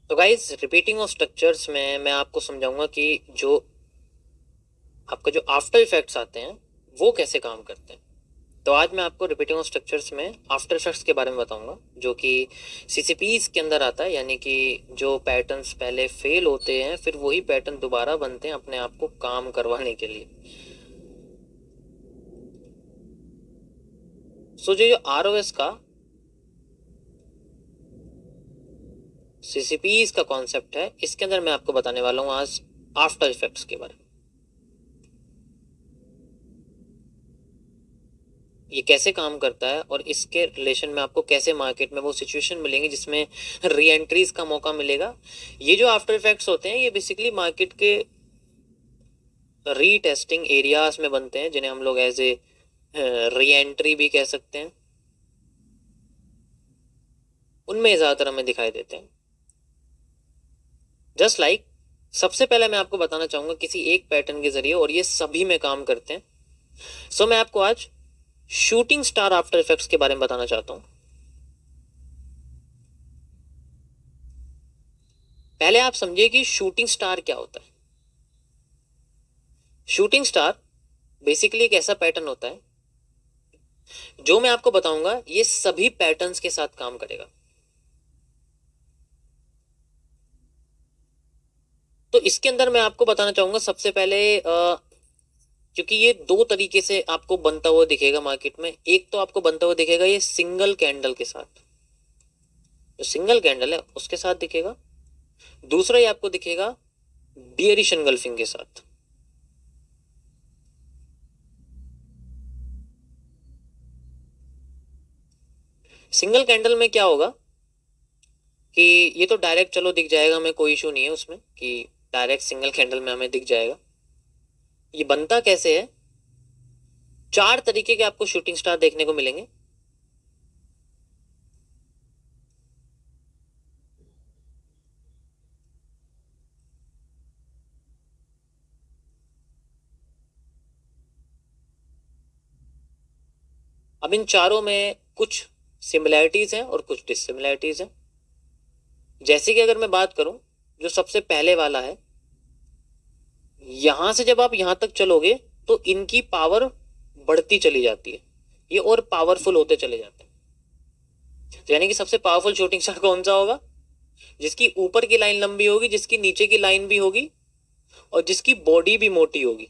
तो guys repeating of structures में मैं आपको समझाऊंगा कि जो आपका जो आफ्टर इफेक्ट्स आते हैं वो कैसे काम करते हैं। तो आज मैं आपको रिपीटिंग ऑफ स्ट्रक्चर्स में आफ्टर इफेक्ट्स के बारे में बताऊंगा, जो कि सीसीपीज के अंदर आता है, यानी कि जो पैटर्न्स पहले फेल होते हैं फिर वही पैटर्न दोबारा बनते हैं अपने आप को काम करवाने के लिए। सो जो आरओएस का सीसीपीज का कॉन्सेप्ट है, इसके अंदर मैं आपको बताने वाला हूं आज आफ्टर इफेक्ट्स के बारे में। ये कैसे काम करता है और इसके रिलेशन में आपको कैसे मार्केट में वो सिचुएशन मिलेंगी जिसमें री एंट्रीज का मौका मिलेगा। ये जो आफ्टर इफेक्ट्स होते हैं ये बेसिकली मार्केट के री टेस्टिंग एरियाज में बनते हैं, जिन्हें हम लोग एज ए री एंट्री भी कह सकते हैं। उनमें ज्यादातर हमें दिखाई देते हैं। जस्ट लाइक सबसे पहले मैं आपको बताना चाहूंगा किसी एक पैटर्न के जरिए, और ये सभी में काम करते हैं। सो मैं आपको आज शूटिंग स्टार आफ्टर इफेक्ट्स के बारे में बताना चाहता हूं। पहले आप समझिए कि शूटिंग स्टार क्या होता है। शूटिंग स्टार बेसिकली एक ऐसा पैटर्न होता है जो मैं आपको बताऊंगा ये सभी पैटर्न्स के साथ काम करेगा। तो इसके अंदर मैं आपको बताना चाहूंगा सबसे पहले क्योंकि ये दो तरीके से आपको बनता हुआ दिखेगा मार्केट में। एक तो आपको बनता हुआ दिखेगा ये सिंगल कैंडल के साथ, जो सिंगल कैंडल है उसके साथ दिखेगा। दूसरा ये आपको दिखेगा बियरिश एंगल्फिंग के साथ। सिंगल कैंडल में क्या होगा कि ये तो डायरेक्ट चलो दिख जाएगा, हमें कोई इशू नहीं है उसमें कि डायरेक्ट सिंगल कैंडल में हमें दिख जाएगा। ये बनता कैसे है, चार तरीके के आपको शूटिंग स्टार देखने को मिलेंगे। अब इन चारों में कुछ सिमिलैरिटीज हैं और कुछ डिससिमिलैरिटीज हैं। जैसे कि अगर मैं बात करूं, जो सबसे पहले वाला है, यहां से जब आप यहां तक चलोगे तो इनकी पावर बढ़ती चली जाती है, ये और पावरफुल होते चले जाते हैं। तो यानी कि सबसे पावरफुल शूटिंग स्टार कौन सा होगा, जिसकी ऊपर की लाइन लंबी होगी, जिसकी नीचे की लाइन भी होगी, और जिसकी बॉडी भी मोटी होगी।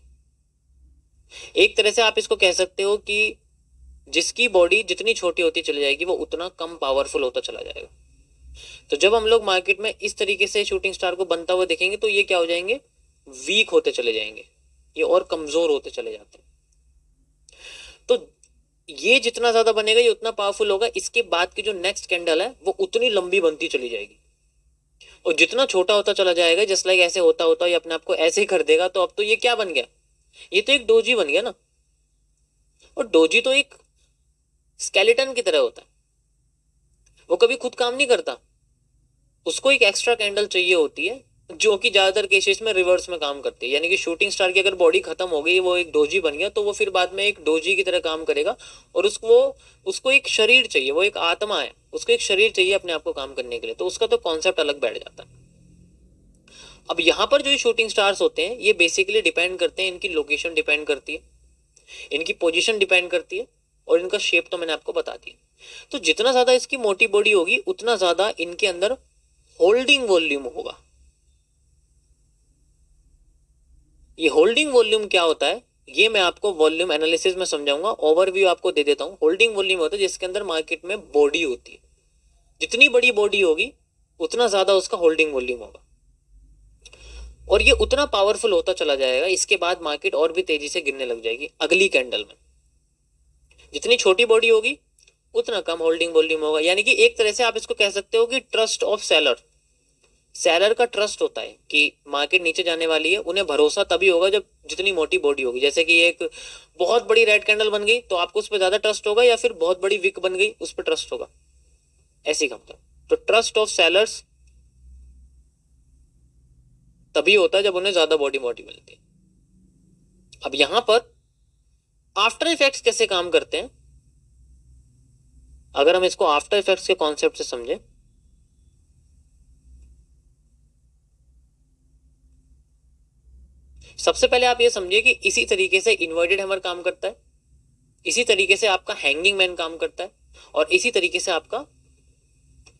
एक तरह से आप इसको कह सकते हो कि जिसकी बॉडी जितनी छोटी होती चली जाएगी वो उतना कम पावरफुल होता चला जाएगा। तो जब हम लोग मार्केट में इस तरीके से शूटिंग स्टार को बनता हुआ देखेंगे तो ये क्या हो जाएंगे, वीक होते चले जाएंगे, ये और कमजोर होते चले जाते हैं। तो ये जितना ज्यादा बनेगा ये उतना पावरफुल होगा। इसके बाद की जो नेक्स्ट कैंडल है वो उतनी लंबी बनती चली जाएगी, और जितना छोटा होता चला जाएगा, जस्ट लाइक ऐसे होता होता ये अपने आप को ऐसे ही कर देगा। तो अब तो ये क्या बन गया, ये तो एक डोजी बन गया ना। और डोजी तो एक स्केलेटन की तरह होता है, वो कभी खुद काम नहीं करता, उसको एक एक्स्ट्रा कैंडल चाहिए होती है जो कि ज्यादातर केसेस में रिवर्स में काम करती है। यानी कि शूटिंग स्टार की अगर बॉडी खत्म हो गई, वो एक डोजी बन गया, तो वो फिर बाद में एक डोजी की तरह काम करेगा। और उसको एक शरीर चाहिए, वो एक आत्मा है, उसको एक शरीर चाहिए अपने आप को काम करने के लिए। तो उसका तो कॉन्सेप्ट अलग बैठ जाता है। अब यहाँ पर जो शूटिंग स्टार्स होते हैं ये बेसिकली डिपेंड करते हैं, इनकी लोकेशन डिपेंड करती है, इनकी पोजीशन डिपेंड करती है, और इनका शेप तो मैंने आपको बता दिया। तो जितना ज्यादा इसकी मोटी बॉडी होगी उतना ज्यादा इनके अंदर होल्डिंग वॉल्यूम होगा। ये होल्डिंग वॉल्यूम क्या होता है ये मैं आपको वॉल्यूम एनालिसिस में समझाऊंगा। ओवरव्यू आपको दे देता हूं। होल्डिंग वॉल्यूम होता है जिसके अंदर मार्केट में बॉडी होती है, जितनी बड़ी बॉडी होगी उतना ज्यादा उसका होल्डिंग वॉल्यूम होगा, और ये उतना पावरफुल होता चला जाएगा। इसके बाद मार्केट और भी तेजी से गिरने लग जाएगी अगली कैंडल में। जितनी छोटी बॉडी होगी उतना कम होल्डिंग वॉल्यूम होगा। यानी कि एक तरह से आप इसको कह सकते हो कि ट्रस्ट ऑफ सेलर। सेलर का ट्रस्ट होता है कि मार्केट नीचे जाने वाली है, उन्हें भरोसा तभी होगा जब जितनी मोटी बॉडी होगी। जैसे कि एक बहुत बड़ी रेड कैंडल बन गई तो आपको उस पर ज्यादा ट्रस्ट होगा, या फिर बहुत बड़ी विक बन गई उस पर ट्रस्ट होगा, ऐसी कंपनी। तो ट्रस्ट ऑफ सेलर्स तभी होता है जब उन्हें ज्यादा बॉडी मोटी मिलती है। अब यहां पर आफ्टर इफेक्ट्स कैसे काम करते हैं, अगर हम इसको आफ्टर इफेक्ट्स के कॉन्सेप्ट से समझें, सबसे पहले आप ये समझिए कि इसी तरीके से इन्वर्टेड हैमर काम करता है, इसी तरीके से आपका हैंगिंग मैन काम करता है, और इसी तरीके से आपका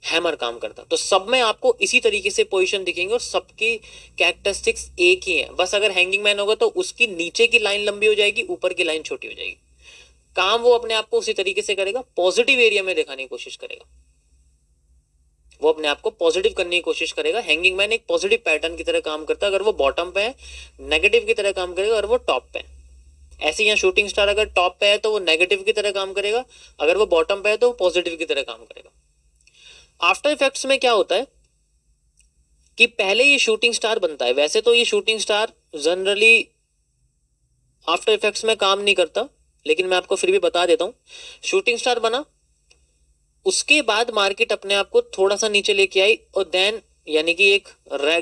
हैमर काम करता है। तो सब में आपको इसी तरीके से पोजीशन दिखेंगे और सबकी कैरेक्टरिस्टिक्स एक ही है। बस अगर हैंगिंग मैन होगा तो उसकी नीचे की लाइन लंबी हो जाएगी, ऊपर की लाइन छोटी हो जाएगी। काम वो अपने आप को उसी तरीके से करेगा, पॉजिटिव एरिया में दिखाने की कोशिश करेगा, वो अपने आप को पॉजिटिव करने की कोशिश करेगा। हैंगिंग मैन एक पॉजिटिव पैटर्न की तरह काम करता है अगर वो बॉटम पे है, नेगेटिव की तरह काम करेगा अगर वो टॉप पे है। ऐसे यहाँ शूटिंग स्टार अगर टॉप पे है तो वो नेगेटिव की तरह काम करेगा, अगर वो बॉटम पे है तो वो पॉजिटिव की तरह काम करेगा। आफ्टर इफेक्ट्स में क्या होता है कि पहले ये शूटिंग स्टार बनता है। वैसे तो ये shooting star generally after effects में काम नहीं करता, लेकिन मैं आपको फिर भी बता देता हूं। शूटिंग स्टार बना, उसके बाद मार्केट अपने आप को थोड़ा सा नीचे लेके आई और देन यानी कि एक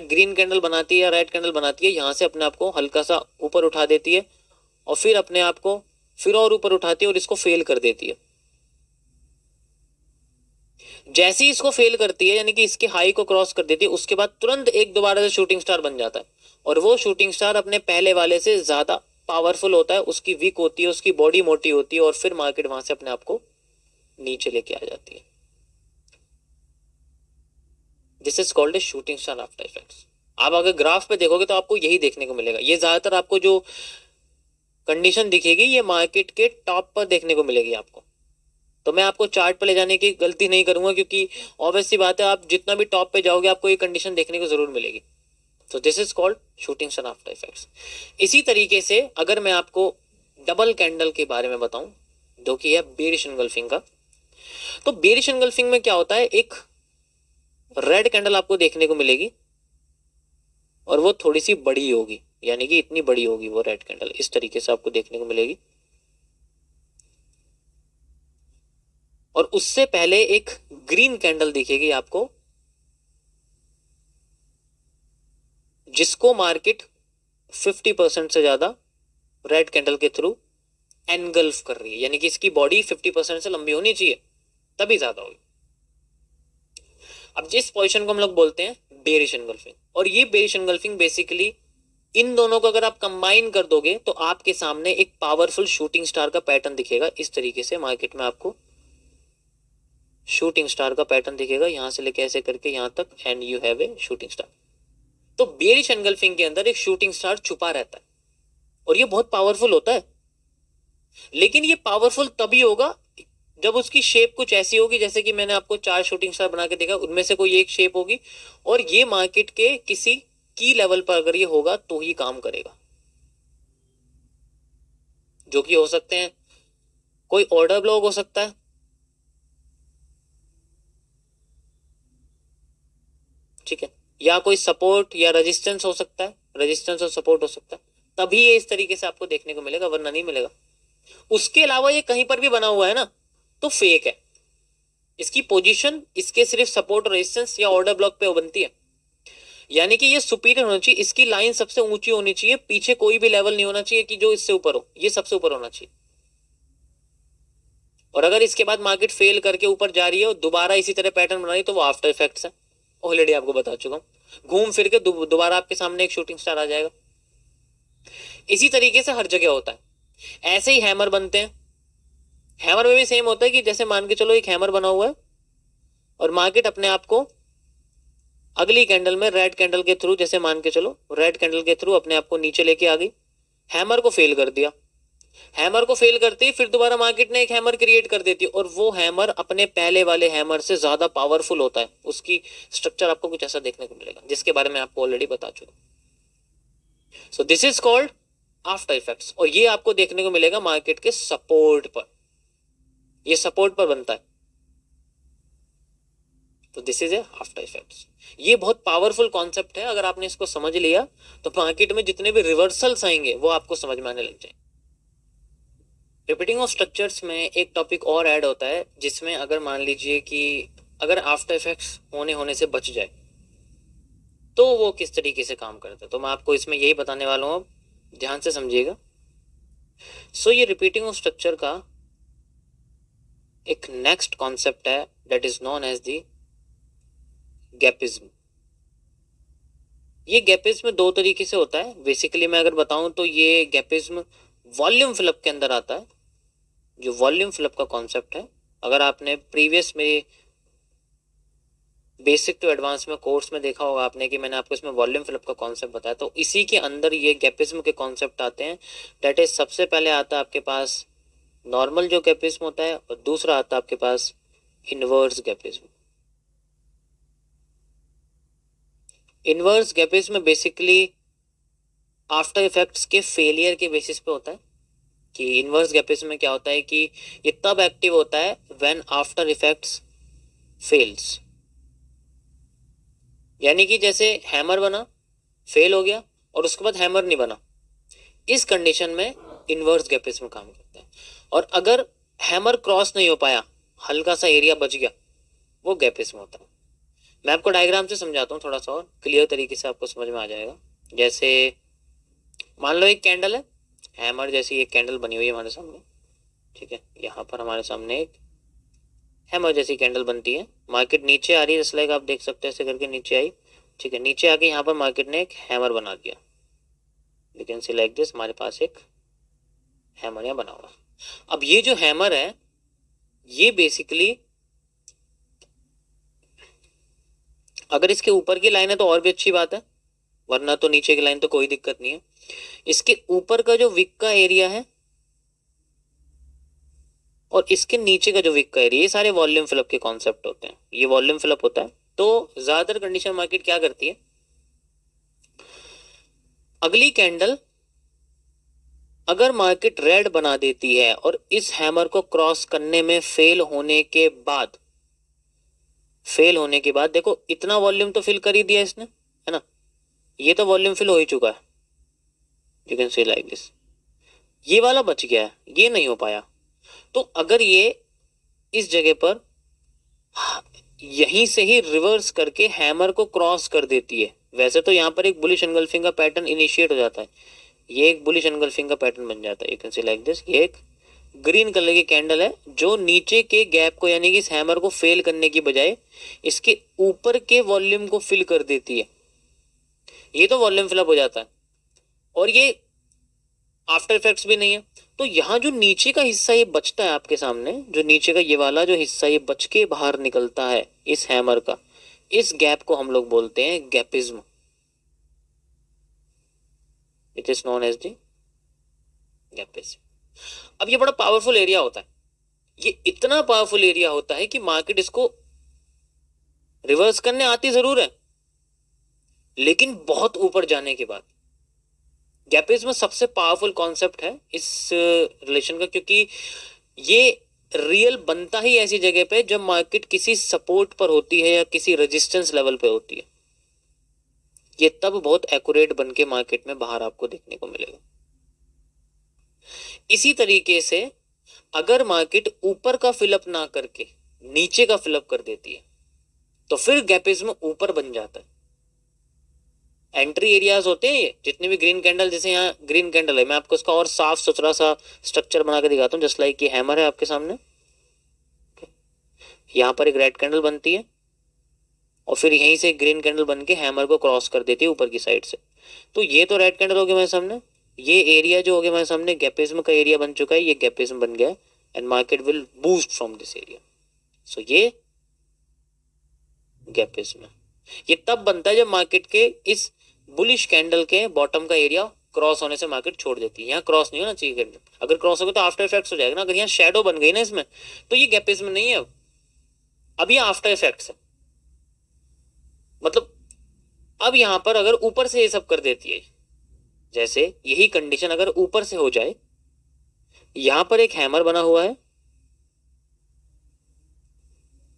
ग्रीन कैंडल बनाती है या रेड कैंडल बनाती है, यहां से अपने आप को हल्का सा ऊपर उठा देती है और फिर अपने आप को फिर और ऊपर उठाती है और इसको फेल कर देती है। जैसे ही इसको फेल करती है यानी कि इसके हाई को क्रॉस कर देती है, उसके बाद तुरंत एक दोबारा से शूटिंग स्टार बन जाता है और वो शूटिंग स्टार अपने पहले वाले से ज्यादा पावरफुल होता है, उसकी वीक होती है, उसकी बॉडी मोटी होती है और फिर मार्केट वहां से अपने आप को नीचे लेके आ जाती है। This is called A shooting star after effects. आप अगर ग्राफ पे देखोगे तो आपको यही देखने को मिलेगा। ये ज्यादातर आपको जो कंडीशन दिखेगी ये मार्केट के टॉप पर देखने को मिलेगी आपको। तो मैं आपको चार्ट पे ले जाने की गलती नहीं करूंगा क्योंकि ऑब्वियस सी बात है, आप जितना भी टॉप पे जाओगे आपको ये कंडीशन देखने को जरूर मिलेगी। तो this is called shooting star after effects. इसी तरीके से अगर मैं आपको डबल कैंडल के बारे में बताऊं जो कि है बेरिश एंगल्फिंग का, तो बेरिश एंगल्फिंग में क्या होता है, एक रेड कैंडल आपको देखने को मिलेगी और वो थोड़ी सी बड़ी होगी, यानी कि इतनी बड़ी होगी वो रेड कैंडल, इस तरीके से आपको देखने को मिलेगी। और उससे पहले एक ग्रीन कैंडल दिखेगी आपको जिसको मार्केट 50% से ज्यादा रेड कैंडल के थ्रू एनगल्फ कर रही है, यानी कि इसकी बॉडी 50% से लंबी होनी चाहिए तभी ज्यादा होगी। अब जिस पोजीशन को हम लोग बोलते हैं बेरिश एनगल्फिंग, और ये बेरिश एनगल्फिंग बेसिकली इन दोनों को अगर आप कंबाइन कर दोगे तो आपके सामने एक पावरफुल शूटिंग स्टार का पैटर्न दिखेगा। इस तरीके से मार्केट में आपको शूटिंग स्टार का पैटर्न दिखेगा, यहां से लेके ऐसे करके यहां तक, and you have a shooting star. तो बेरिश एनगल्फिंग के अंदर एक शूटिंग स्टार छुपा रहता है और ये बहुत पावरफुल होता है, लेकिन ये पावरफुल तभी होगा जब उसकी शेप कुछ ऐसी होगी जैसे कि मैंने आपको 4 शूटिंग स्टार बना के देखा, उनमें से कोई एक शेप होगी और ये मार्केट के किसी की लेवल पर अगर ये होगा तो ही काम करेगा, जो कि हो सकते हैं कोई ऑर्डर ब्लॉक हो सकता है, ठीक है, या कोई सपोर्ट या रेजिस्टेंस हो सकता है, रेजिस्टेंस और सपोर्ट हो सकता है, तभी ये इस तरीके से आपको देखने को मिलेगा, वरना नहीं मिलेगा। उसके अलावा ये कहीं पर भी बना हुआ है ना तो फेक है। इसकी पोजीशन इसके सिर्फ सपोर्ट, रेजिस्टेंस या ऑर्डर ब्लॉक पे बनती है, यानी कि ये सुपीरियर होना चाहिए, इसकी लाइन सबसे ऊंची होनी चाहिए, पीछे कोई भी लेवल नहीं होना चाहिए कि जो इससे ऊपर हो, ये सबसे ऊपर होना चाहिए। और अगर इसके बाद मार्केट फेल करके ऊपर जा रही है और दोबारा इसी तरह पैटर्न बना रही है तो वो आफ्टर इफेक्ट्स है, ऑलरेडी आपको बता चुका हूं। घूम फिर के दोबारा आपके सामने एक शूटिंग स्टार आ जाएगा। इसी तरीके से हर जगह होता है। ऐसे ही हैमर बनते हैं, हैमर में भी सेम होता है कि जैसे मान के चलो एक हैमर बना हुआ है और मार्केट अपने आप को अगली कैंडल में रेड कैंडल के थ्रू, जैसे मान के चलो रेड कैंडल के थ्रू अपने आप को नीचे लेके आ गई, हैमर को फेल कर दिया, हैमर को फेल करते ही फिर दोबारा मार्केट ने एक हैमर क्रिएट कर देती है और वो हैमर अपने पहले वाले हैमर से ज्यादा पावरफुल होता है। उसकी स्ट्रक्चर आपको कुछ ऐसा देखने को मिलेगा जिसके बारे में आपको ऑलरेडी बता चुका। So this is called after effects, और ये आपको देखने को मिलेगा मार्केट के सपोर्ट पर, ये सपोर्ट पर बनता है। तो this is A after effects. ये बहुत पावरफुल कॉन्सेप्ट है, अगर आपने इसको समझ लिया तो मार्केट में जितने भी रिवर्सल्स आएंगे वो आपको समझ में आने लग जाएंगे। रिपीटिंग ऑफ स्ट्रक्चर्स में एक टॉपिक और ऐड होता है जिसमें अगर मान लीजिए कि अगर आफ्टर इफेक्ट्स होने से बच जाए तो वो किस तरीके से काम करता है, तो मैं आपको इसमें यही बताने वाला हूँ, ध्यान से समझिएगा। सो ये रिपीटिंग ऑफ स्ट्रक्चर का एक नेक्स्ट कॉन्सेप्ट है that is known as the gapism. ये गैपिज्म दो तरीके से होता है बेसिकली, मैं अगर बताऊं तो ये गैपिज्म वॉल्यूम फिलअप के अंदर आता है, जो वॉल्यूम फिलअप का कॉन्सेप्ट है। अगर आपने प्रीवियस में बेसिक टू एडवांस में कोर्स में देखा होगा आपने कि मैंने आपको इसमें वॉल्यूम फिलअप का कॉन्सेप्ट बताया, तो इसी के अंदर ये गैपिज्म के कॉन्सेप्ट आते हैं। दैट इज सबसे पहले आता है आपके पास नॉर्मल जो गैपिज्म होता है, और दूसरा आता है आपके पास इनवर्स गैपिज्म। इनवर्स गैपिज्म में बेसिकली आफ्टर इफेक्ट्स के फेलियर के बेसिस पे होता है। कि इनवर्स गैपिज्म में क्या होता है कि ये तब एक्टिव होता है व्हेन आफ्टर इफेक्ट्स फेल्स। यानी कि जैसे हैमर बना, फेल हो गया, और उसके बाद हैमर नहीं बना, इस कंडीशन में इनवर्स गैपिज्म काम करता है। और अगर हैमर क्रॉस नहीं हो पाया, हल्का सा एरिया बच गया, वो गैपिज्म होता है। मैं आपको डायग्राम से समझाता हूँ थोड़ा सा और क्लियर तरीके से आपको समझ में आ जाएगा। जैसे मान लो एक कैंडल है, हैमर जैसी एक कैंडल बनी हुई है हमारे सामने, ठीक है। यहाँ पर हमारे सामने एक हैमर जैसी कैंडल बनती है, मार्केट नीचे आ रही है, जैसे लाइक आप देख सकते हैं ऐसे करके नीचे आई, ठीक है। नीचे आके यहाँ पर मार्केट ने एक हैमर बना दिया, you can see like this, हमारे पास एक हैमर यहाँ बना हुआ। अब ये जो हैमर है ये बेसिकली अगर इसके ऊपर की लाइन है तो और भी अच्छी बात है, वरना तो नीचे की लाइन तो कोई दिक्कत नहीं है। इसके ऊपर का जो विक का एरिया है और इसके नीचे का जो विक का एरिया, ये सारे वॉल्यूम फिलअप के कॉन्सेप्ट होते हैं। ये वॉल्यूम फिलअप होता है। तो ज्यादातर कंडीशन मार्केट क्या करती है, अगली कैंडल अगर मार्केट रेड बना देती है और इस हैमर को क्रॉस करने में फेल होने के बाद देखो इतना वॉल्यूम तो फिल कर ही दिया इसने, है ना, ये तो वॉल्यूम फिल हो ही चुका है, you can see like this. ये वाला बच गया है, ये नहीं हो पाया। तो अगर ये इस जगह पर यहीं से ही रिवर्स करके हैमर को क्रॉस कर देती है, वैसे तो यहाँ पर एक बुलिश एंगल्फिंग का पैटर्न इनिशिएट हो जाता है, ये एक बुलिश एंगल्फिंग का पैटर्न बन जाता है, you can see like this. ये एक ग्रीन कलर की कैंडल है जो नीचे के गैप को यानी कि इस हैमर को फेल करने की बजाय इसके ऊपर के वॉल्यूम को फिल कर देती है, ये तो वॉल्यूम फिलअप हो जाता है। और ये आफ्टर इफेक्ट्स भी नहीं है। तो यहाँ जो नीचे का हिस्सा ये बचता है आपके सामने, जो नीचे का ये वाला जो हिस्सा ये बच के बाहर निकलता है इस हैमर का, इस गैप को हम लोग बोलते हैं gapism. It is known as the gapism. अब ये बड़ा पावरफुल एरिया होता है, ये इतना पावरफुल एरिया होता है कि मार्केट इसको रिवर्स करने आती जरूर है, लेकिन बहुत ऊपर जाने के बाद। गैपिज्म सबसे पावरफुल कॉन्सेप्ट है इस रिलेशन का, क्योंकि ये रियल बनता ही ऐसी जगह पे जब मार्केट किसी सपोर्ट पर होती है या किसी रेजिस्टेंस लेवल पे होती है। ये तब बहुत एक्यूरेट बन के मार्केट में बाहर आपको देखने को मिलेगा। इसी तरीके से अगर मार्केट ऊपर का फिलअप ना करके नीचे का फिलअप कर देती है तो फिर गैपिज्म ऊपर बन जाता है। एंट्री एरियाज होते हैं ये जितने भी ग्रीन कैंडल, जैसे यहाँ ग्रीन कैंडल है, मैं आपको इसका और साफ सुथरा सा स्ट्रक्चर बना के दिखाता हूँ। जस्ट लाइक ये हैमर है आपके सामने, यहाँ पर एक रेड कैंडल बनती है और फिर यहीं से ग्रीन कैंडल बन के हैमर को क्रॉस कर देती है ऊपर की साइड से। तो ये तो रेड कैंडल हो गया मेरे सामने, ये एरिया जो हो गया मेरे सामने गैपिज्म का एरिया बन चुका है, ये गैपिज्म बन गया and market will boost from this area. So ये गैपिज्म है। ये तब बनता है जब मार्केट के इस बुलिश कैंडल के बॉटम का एरिया क्रॉस होने से मार्केट छोड़ देती है। यहाँ क्रॉस नहीं होना चाहिए कैंडल, अगर क्रॉस होगा तो आफ्टर इफेक्ट्स हो जाएगा ना। अगर यहाँ शेडो बन गई ना इसमें, तो ये गैपिज्म नहीं है, अब ये आफ्टर इफेक्ट्स है। मतलब अब यहां पर अगर ऊपर से ये सब कर देती है, जैसे यही कंडीशन अगर ऊपर से हो जाए, यहां पर एक हैमर बना हुआ है,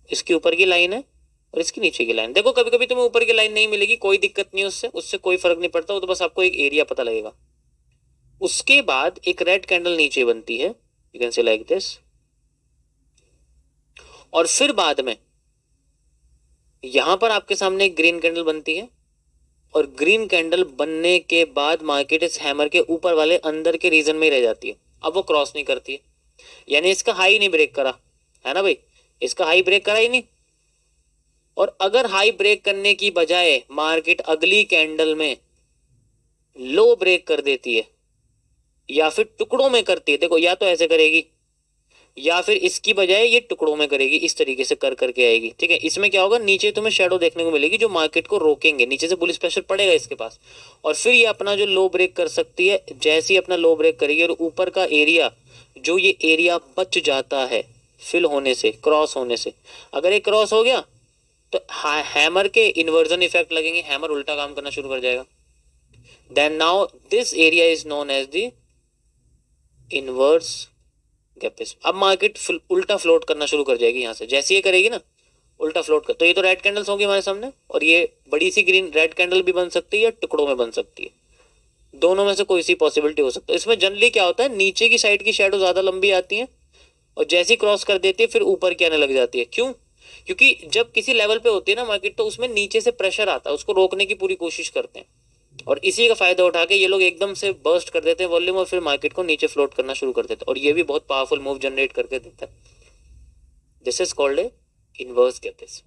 इसके ऊपर की लाइन है और इसकी नीचे की लाइन। देखो कभी कभी तुम्हें ऊपर की लाइन नहीं मिलेगी, कोई दिक्कत नहीं, उससे कोई फर्क नहीं पड़ता, वो तो बस आपको एक एरिया पता लगेगा। उसके बाद एक रेड कैंडल नीचे बनती है, you can say like this, और फिर बाद में यहां पर आपके सामने एक ग्रीन कैंडल बनती है, और ग्रीन कैंडल बनने के बाद मार्केट इस हैमर के ऊपर वाले अंदर के रीजन में ही रह जाती है, अब वो क्रॉस नहीं करती है। यानी इसका हाई नहीं ब्रेक करा, है ना भाई, इसका हाई ब्रेक करा ही नहीं, और अगर हाई ब्रेक करने की बजाय मार्केट अगली कैंडल में लो ब्रेक कर देती है या फिर टुकड़ों में करती है, देखो या तो ऐसे करेगी या फिर इसकी बजाय ये टुकड़ों में करेगी, इस तरीके से कर करके आएगी, ठीक है। इसमें क्या होगा, नीचे तुम्हें शेडो देखने को मिलेगी जो मार्केट को रोकेंगे, नीचे से बुलिश प्रेशर पड़ेगा इसके पास, और फिर ये अपना जो लो ब्रेक कर सकती है, जैसे ही अपना लो ब्रेक करेगी और ऊपर का एरिया, जो ये एरिया बच जाता है फिल होने से, क्रॉस होने से, अगर ये क्रॉस हो गया तो हैमर के इन्वर्जन इफेक्ट लगेंगे, हैमर उल्टा काम करना शुरू कर जाएगा। Then now this area is known as the inverse gapis. अब मार्केट उल्टा फ्लोट करना शुरू कर जाएगी यहाँ से, जैसे ये करेगी ना उल्टा फ्लोट कर, तो ये तो रेड कैंडल्स होंगी हमारे सामने, और ये बड़ी सी ग्रीन रेड कैंडल भी बन सकती है या टुकड़ों में बन सकती है, दोनों में से कोई सी पॉसिबिलिटी हो सकता है। इसमें जनरली क्या होता है, नीचे की साइड की शेडो ज्यादा लंबी आती है और जैसे ही क्रॉस कर देती है फिर ऊपर की आने लग जाती है। क्यों? क्योंकि जब किसी लेवल पे होती है ना मार्केट, तो उसमें नीचे से प्रेशर आता है, उसको रोकने की पूरी कोशिश करते हैं, और इसी का फायदा उठा के ये लोग एकदम से बर्स्ट कर देते हैं वॉल्यूम और फिर मार्केट को नीचे फ्लोट करना शुरू कर देते हैं, और ये भी बहुत पावरफुल मूव जनरेट करके देता है। This is called a inverse gapis.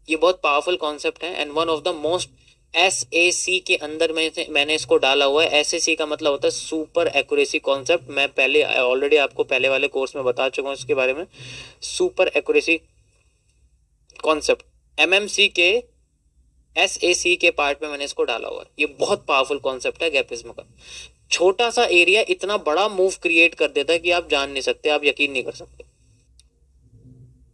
ये बहुत पावरफुल कॉन्सेप्ट है and one of the most, SAC के अंदर मैंने इसको डाला हुआ है। SAC का मतलब होता है सुपर एक्यूरेसी कॉन्सेप्ट। मैं पहले ऑलरेडी आपको पहले वाले कोर्स में बता चुका हूँ इसके बारे में, सुपर एक्यूरेसी कॉन्सेप्ट। MMC के SAC के पार्ट में मैंने इसको डाला हुआ है। ये बहुत पावरफुल कॉन्सेप्ट है गैपिज्म का। छोटा सा एरिया इतना बड़ा मूव क्रिएट कर देता है कि आप जान नहीं सकते, आप यकीन नहीं कर सकते।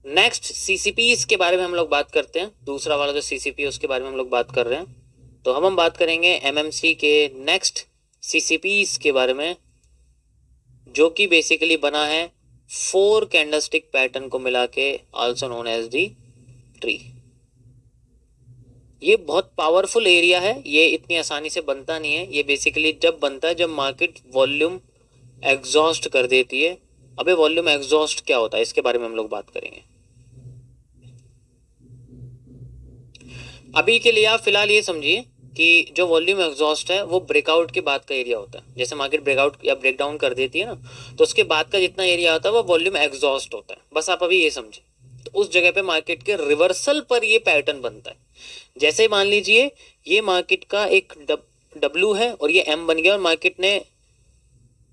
नेक्स्ट CCP के बारे में हम लोग बात करते हैं, दूसरा वाला जो CCP है उसके बारे में हम लोग बात कर रहे हैं। तो हम बात करेंगे MMC के नेक्स्ट CCP के बारे में, जो कि बेसिकली बना है 4 कैंडलस्टिक पैटर्न को मिला के, also known as the tree. ये बहुत पावरफुल एरिया है, ये इतनी आसानी से बनता नहीं है। ये बेसिकली जब बनता है जब मार्केट वॉल्यूम एग्जॉस्ट कर देती है। अबे वॉल्यूम एग्जॉस्ट क्या होता है इसके बारे में हम लोग बात करेंगे। अभी के लिए आप फिलहाल ये समझिए कि जो वॉल्यूम एग्जॉस्ट है वो ब्रेकआउट के बाद का एरिया होता है। जैसे मार्केट ब्रेकआउट या ब्रेकडाउन कर देती है ना, तो उसके बाद का जितना एरिया होता है वो वॉल्यूम एग्जॉस्ट होता है। बस आप अभी ये समझे, तो उस जगह पे मार्केट के रिवर्सल पर ये पैटर्न बनता है। जैसे मान लीजिए ये मार्केट का एक W है और ये M बन गया और मार्केट ने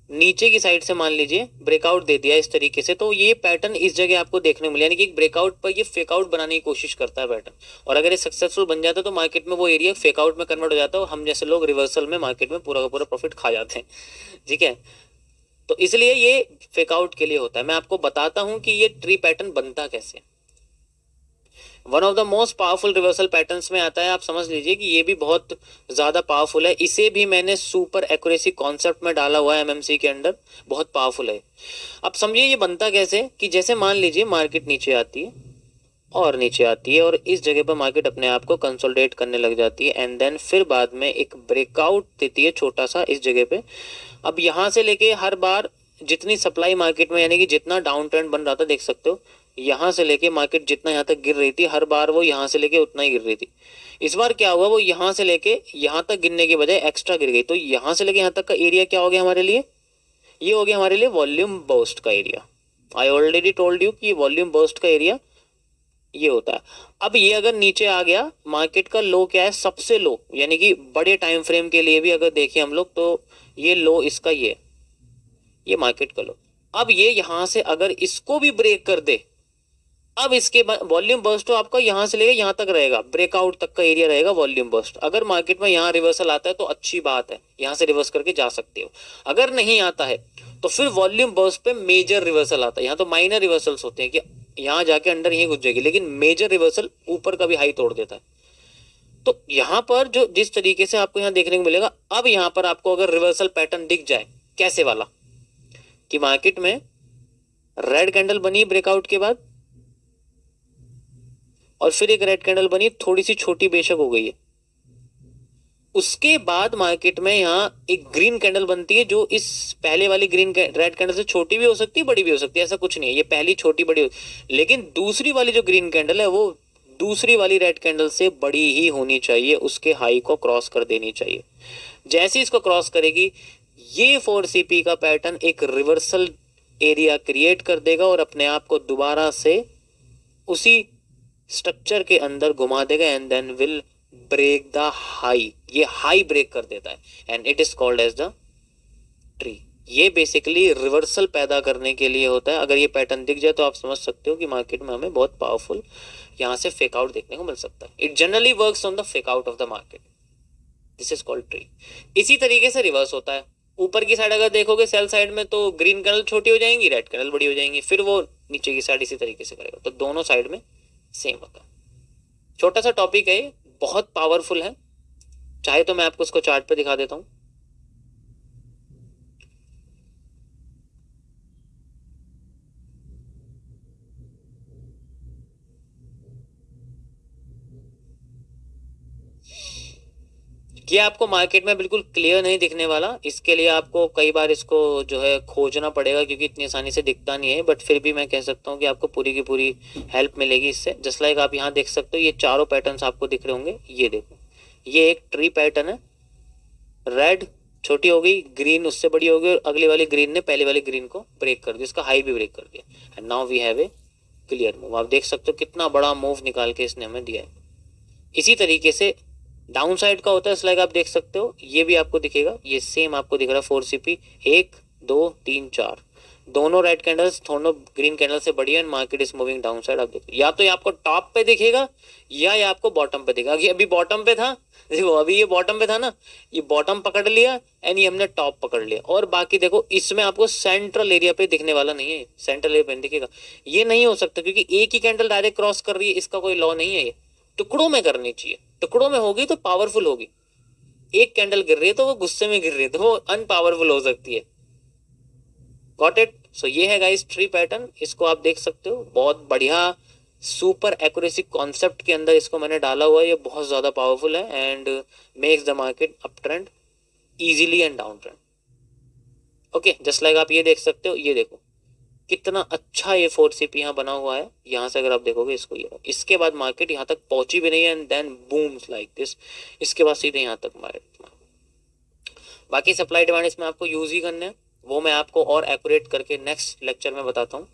नीचे की साइड से मान लीजिए ब्रेकआउट दे दिया इस तरीके से, तो ये पैटर्न इस जगह आपको देखने को मिला, यानी कि एक ब्रेकआउट पर ये फेकआउट बनाने की कोशिश करता है पैटर्न, और अगर ये सक्सेसफुल बन जाता है तो मार्केट में वो एरिया फेकआउट में कन्वर्ट हो जाता है और हम जैसे लोग रिवर्सल में मार्केट में पूरा का पूरा प्रॉफिट खा जाते हैं, ठीक है। तो इसलिए ये फेकआउट के लिए होता है। मैं आपको बताता हूं कि ये ट्री पैटर्न बनता कैसे। One of the most powerful reversal patterns में आता है, आप समझ लीजिए कि ये भी बहुत ज्यादा पावरफुल है। इसे भी मैंने सुपर एक्यूरेसी कॉन्सेप्ट में डाला हुआ है MMC के अंदर, बहुत पावरफुल है। अब समझिए ये बनता कैसे, कि जैसे मान लीजिए मार्केट नीचे आती है और नीचे आती है और इस जगह पर मार्केट अपने आप को कंसोलिडेट करने लग जाती है एंड देन फिर बाद में एक ब्रेकआउट देती है छोटा सा इस जगह पे। अब यहाँ से लेके हर बार जितनी सप्लाई मार्केट में, यानी कि जितना डाउन ट्रेंड बन रहा था, देख सकते हो यहाँ से लेके मार्केट जितना यहाँ तक गिर रही थी, हर बार वो यहाँ से लेके उतना ही गिर रही थी। इस बार क्या हुआ, वो यहाँ से लेके यहाँ तक गिरने के बजाय एक्स्ट्रा गिर गई। तो यहाँ से लेके यहाँ तक का एरिया क्या हो गया हमारे लिए, ये हो गया हमारे लिए वॉल्यूम बर्स्ट का area. I already told you कि ये वॉल्यूम बर्स्ट का एरिया ये होता है। अब ये अगर नीचे आ गया, मार्केट का लो क्या है, सबसे लो, यानी कि बड़े टाइम फ्रेम के लिए भी अगर देखें हम लोग तो ये लो इसका ये मार्केट का लो। अब ये यहां से अगर इसको भी ब्रेक कर दे, अब इसके वॉल्यूम बर्स्ट तो आपका यहां से लेकर यहां तक रहेगा, ब्रेकआउट तक का एरिया रहेगा वॉल्यूम बर्स्ट। अगर मार्केट में यहाँ रिवर्सल आता है तो अच्छी बात है, यहां से रिवर्स करके जा सकते हो। अगर नहीं आता है तो फिर वॉल्यूम बर्स्ट पे मेजर रिवर्सल आता है। यहाँ तो माइनर रिवर्सल्स होते हैं कि यहाँ जाके अंडर यहीं घुस जाएगी, लेकिन मेजर रिवर्सल ऊपर का भी हाई तोड़ देता है। तो यहाँ पर जो जिस तरीके से आपको यहाँ देखने को मिलेगा, अब यहाँ पर आपको अगर रिवर्सल पैटर्न दिख जाए, कैसे वाला, कि मार्केट में रेड कैंडल बनी ब्रेकआउट के बाद और फिर एक रेड कैंडल बनी, थोड़ी सी छोटी बेशक हो गई है, उसके बाद मार्केट में यहाँ एक ग्रीन कैंडल बनती है जो इस पहले वाली रेड कैंडल से छोटी भी हो सकती है, बड़ी भी हो सकती है, ऐसा कुछ नहीं है, ये पहली छोटी बड़ी लेकिन दूसरी वाली जो ग्रीन कैंडल है वो दूसरी वाली रेड कैंडल से बड़ी ही होनी चाहिए, उसके हाई को क्रॉस कर देनी चाहिए। जैसे इसको क्रॉस करेगी, ये 4CP का पैटर्न एक रिवर्सल एरिया क्रिएट कर देगा और अपने आप को दोबारा से उसी स्ट्रक्चर के अंदर घुमा देगा and then will break the high, ये हाई ब्रेक कर देता है and it is called as the tree. ये बेसिकली रिवर्सल पैदा करने के लिए होता है। अगर ये पैटर्न दिख जाए तो आप समझ सकते हो कि मार्केट में हमें बहुत पावरफुल यहाँ से फेक आउट देखने को मिल सकता है। It generally works on the fake out of the market, this is called tree. इसी तरीके से रिवर्स होता है। ऊपर की साइड अगर देखोगे सेल साइड में तो ग्रीन कैंडल छोटी हो जाएंगी, रेड कैंडल बड़ी हो जाएंगी, फिर वो नीचे की साइड इसी तरीके से करेगा। तो दोनों साइड में सेम होता है। छोटा सा टॉपिक है, बहुत पावरफुल है। चाहे तो मैं आपको उसको चार्ट पे दिखा देता हूँ। ये आपको मार्केट में बिल्कुल क्लियर नहीं दिखने वाला, इसके लिए आपको कई बार इसको जो है खोजना पड़ेगा, क्योंकि इतनी आसानी से दिखता नहीं है। बट फिर भी मैं कह सकता हूँ कि आपको पूरी की पूरी हेल्प मिलेगी इससे। जस्ट लाइक आप यहाँ देख सकते हो, ये चारों पैटर्न्स आपको दिख रहे होंगे। ये देखो, ये एक ट्री पैटर्न है। रेड छोटी हो गई, ग्रीन उससे बड़ी हो गई, और अगली वाली ग्रीन ने पहले वाली ग्रीन को ब्रेक कर दिया, इसका हाई भी ब्रेक कर दिया। And now we have a clear move. आप देख सकते हो कितना बड़ा मूव निकाल के इसने हमें दिया है। इसी तरीके से डाउन साइड का होता है, लाइक आप देख सकते हो, ये भी आपको दिखेगा। ये सेम आपको दिख रहा है 4CP, 1 2 3 4, दोनों रेड कैंडल्स दोनों ग्रीन कैंडल से बड़ी है। Market is moving down side. आप देखो, या तो ये आपको टॉप पे दिखेगा या ये आपको बॉटम पे दिखेगा। अभी बॉटम पे था, देखो अभी ये बॉटम पे था ना, ये बॉटम पकड़ लिया एंड ये हमने टॉप पकड़ लिया। और बाकी देखो, इसमें आपको सेंट्रल एरिया पे दिखने वाला नहीं है, सेंट्रल एरिया पे दिखेगा। ये नहीं हो सकता, क्योंकि एक ही कैंडल डायरेक्ट क्रॉस कर रही है, इसका कोई लॉ नहीं है। ये टुकड़ों में करनी चाहिए, टुकड़ों में होगी तो पावरफुल होगी। एक कैंडल गिर रही है तो वो गुस्से में गिर रही है, तो वो अनपावरफुल हो सकती है। Got it? सो ये है गाइस ट्री पैटर्न। इसको आप देख सकते हो, बहुत बढ़िया सुपर एक्यूरेसी कॉन्सेप्ट के अंदर इसको मैंने डाला हुआ है। ये बहुत ज्यादा पावरफुल है and makes the market up trend easily and down trend. Okay, just like आप ये देख सकते हो, ये देखो कितना अच्छा ये 4CP यहाँ बना हुआ है। यहाँ से अगर आप देखोगे इसको, ये इसके बाद मार्केट यहाँ तक पहुंची भी नहीं है and then booms like this. इसके बाद सीधे यहाँ तक मार्केट। बाकी सप्लाई डिमांड इसमें आपको यूज ही करने हैं, वो मैं आपको और एक्यूरेट करके नेक्स्ट लेक्चर में बताता हूँ।